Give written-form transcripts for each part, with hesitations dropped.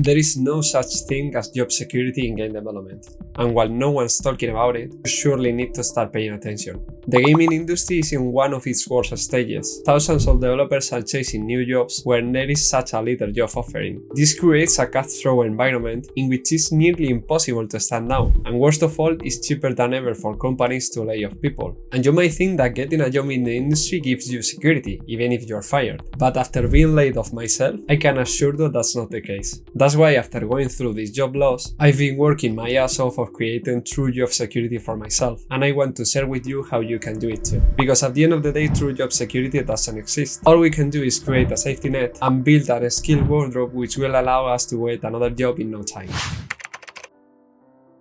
There is no such thing as job security in game development, and while no one's talking about it, you surely need to start paying attention. The gaming industry is in one of its worst stages. Thousands of developers are chasing new jobs where there is such a little job offering. This creates a cutthroat environment in which it's nearly impossible to stand out, and worst of all, it's cheaper than ever for companies to lay off people. And you might think that getting a job in the industry gives you security, even if you're fired. But after being laid off myself, I can assure you that's not the case. That's why after going through this job loss, I've been working my ass off of creating true job security for myself, and I want to share with you how you can do it too. Because at the end of the day, true job security doesn't exist. All we can do is create a safety net and build a skill wardrobe which will allow us to get another job in no time.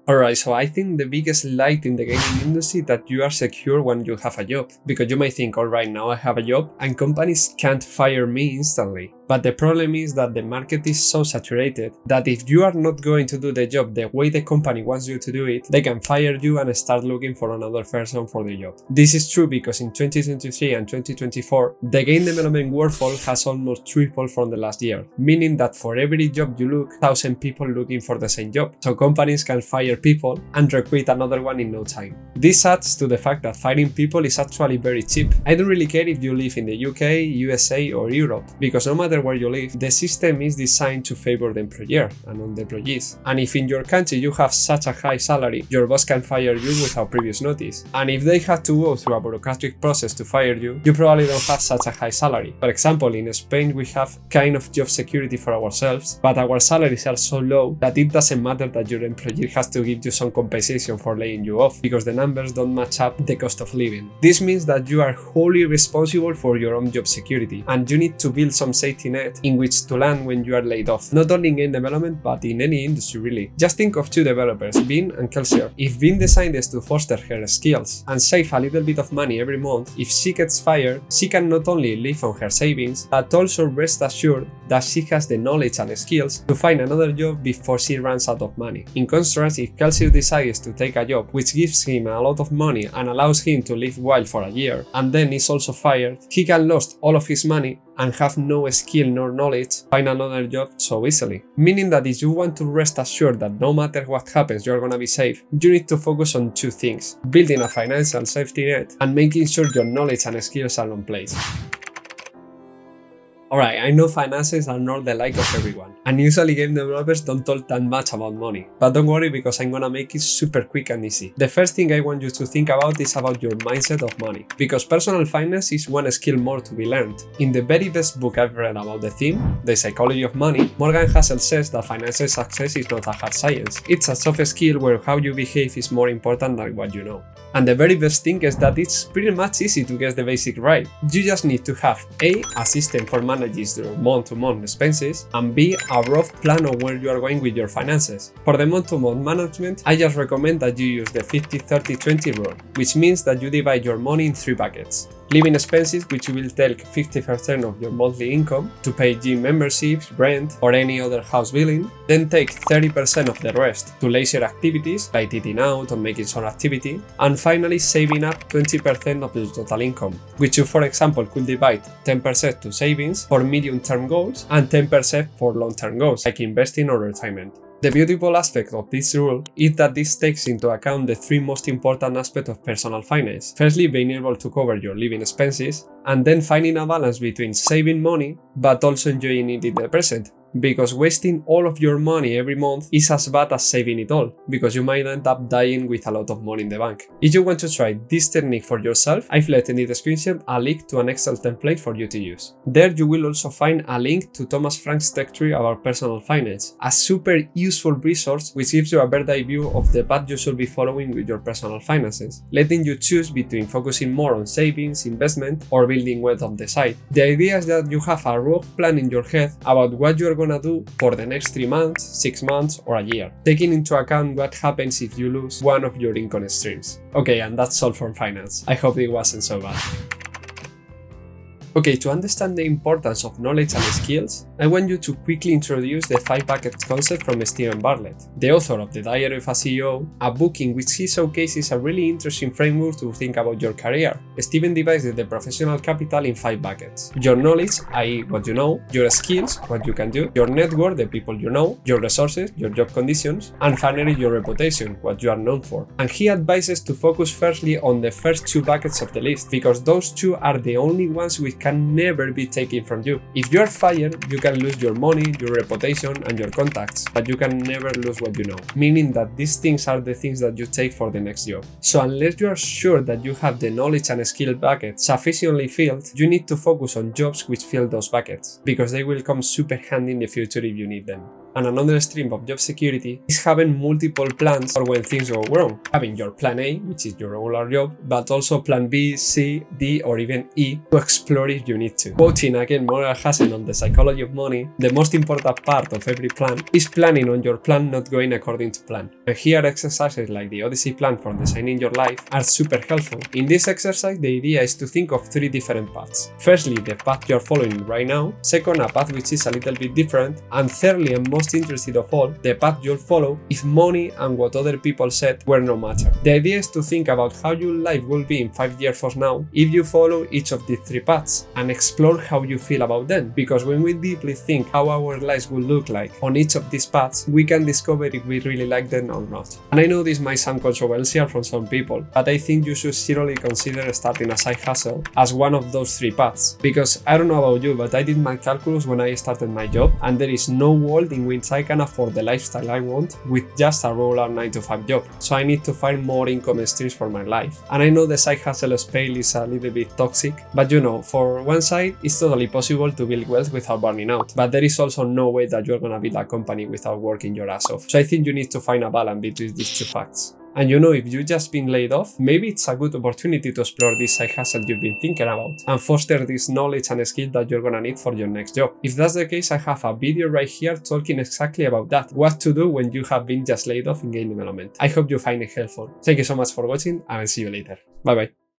Alright, so I think the biggest light in the gaming industry is that you are secure when you have a job. Because you might think, alright, now I have a job and companies can't fire me instantly. But the problem is that the market is so saturated that if you are not going to do the job the way the company wants you to do it, they can fire you and start looking for another person for the job. This is true because in 2023 and 2024, the game development workforce has almost tripled from the last year, meaning that for every job you look, 1,000 people looking for the same job. So companies can fire people and recruit another one in no time. This adds to the fact that firing people is actually very cheap. I don't really care if you live in the UK, USA or Europe, because no matter where you live, the system is designed to favor the employer and not the employees. And if in your country you have such a high salary, your boss can fire you without previous notice. And if they had to go through a bureaucratic process to fire you, you probably don't have such a high salary. For example, in Spain we have kind of job security for ourselves, but our salaries are so low that it doesn't matter that your employer has to give you some compensation for laying you off, because the numbers don't match up the cost of living. This means that you are wholly responsible for your own job security, and you need to build some safety net in which to land when you are laid off, not only in game development but in any industry really. Just think of two developers, Vin and Kelsier. If Vin decides to foster her skills and save a little bit of money every month, if she gets fired, she can not only live on her savings, but also rest assured that she has the knowledge and skills to find another job before she runs out of money. In contrast, if Kelsier decides to take a job which gives him a lot of money and allows him to live wild for a year, and then is also fired, he can lose all of his money and have no skill nor knowledge find another job so easily. Meaning that if you want to rest assured that no matter what happens you are gonna be safe, you need to focus on two things: building a financial safety net and making sure your knowledge and skills are in place. Alright, I know finances are not the like of everyone, and usually game developers don't talk that much about money, but don't worry because I'm gonna make it super quick and easy. The first thing I want you to think about is about your mindset of money, because personal finance is one skill more to be learned. In the very best book I've read about the theme, The Psychology of Money, Morgan Housel says that financial success is not a hard science, it's a soft skill where how you behave is more important than what you know. And the very best thing is that it's pretty much easy to get the basic right. You just need to have A system for managing your month-to-month expenses, and B, a rough plan of where you are going with your finances. For the month-to-month management, I just recommend that you use the 50-30-20 rule, which means that you divide your money in 3 buckets. Living expenses, which will take 50% of your monthly income to pay gym memberships, rent, or any other house billing. Then take 30% of the rest to leisure activities like eating out or making some activity. And finally, saving up 20% of your total income, which you, for example, could divide 10% to savings for medium-term goals and 10% for long-term goals like investing or retirement. The beautiful aspect of this rule is that this takes into account the 3 most important aspects of personal finance. Firstly, being able to cover your living expenses, and then finding a balance between saving money but also enjoying it in the present. Because wasting all of your money every month is as bad as saving it all, because you might end up dying with a lot of money in the bank. If you want to try this technique for yourself, I've left in the description a link to an Excel template for you to use. There you will also find a link to Thomas Frank's tech tree about personal finance, a super useful resource which gives you a bird's eye view of the path you should be following with your personal finances, letting you choose between focusing more on savings, investment, or building wealth on the side. The idea is that you have a rough plan in your head about what you are gonna do for the next 3 months, 6 months, or a year, taking into account what happens if you lose one of your income streams. Okay, and that's all from finance. I hope it wasn't so bad. Okay, to understand the importance of knowledge and skills, I want you to quickly introduce the 5 buckets concept from Stephen Bartlett, the author of The Diary of a CEO, a book in which he showcases a really interesting framework to think about your career. Stephen divides the professional capital in 5 buckets: your knowledge, i.e. what you know, your skills, what you can do, your network, the people you know, your resources, your job conditions, and finally your reputation, what you are known for. And he advises to focus firstly on the first 2 buckets of the list, because those 2 are the only ones which can never be taken from you. If you are fired, you can lose your money, your reputation, and your contacts, but you can never lose what you know, meaning that these things are the things that you take for the next job. So unless you are sure that you have the knowledge and skill bucket sufficiently filled, you need to focus on jobs which fill those buckets, because they will come super handy in the future if you need them. And another stream of job security is having multiple plans for when things go wrong. Having your plan A, which is your regular job, but also plan B, C, D, or even E to explore if you need to. Quoting again Morgan Hassen on The Psychology of Money, the most important part of every plan is planning on your plan not going according to plan. And here exercises like the Odyssey plan for designing your life are super helpful. In this exercise, the idea is to think of 3 different paths. Firstly, the path you are following right now. Second, a path which is a little bit different. And thirdly, and most interested of all, the path you'll follow if money and what other people said were no matter. The idea is to think about how your life will be in 5 years from now if you follow each of these 3 paths and explore how you feel about them, because when we deeply think how our lives will look like on each of these paths, we can discover if we really like them or not. And I know this might sound controversial from some people, but I think you should seriously consider starting a side hustle as one of those 3 paths, because I don't know about you, but I did my calculus when I started my job, and there is no world in which I can afford the lifestyle I want with just a regular 9-to-5 job. So I need to find more income streams for my life. And I know the side hustle space is a little bit toxic, but you know, for one side, it's totally possible to build wealth without burning out. But there is also no way that you're gonna build a company without working your ass off. So I think you need to find a balance between these 2 facts. And you know, if you've just been laid off, maybe it's a good opportunity to explore this side hustle you've been thinking about and foster this knowledge and skill that you're gonna need for your next job. If that's the case, I have a video right here talking exactly about that, what to do when you have been just laid off in game development. I hope you find it helpful. Thank you so much for watching, and I'll see you later. Bye bye.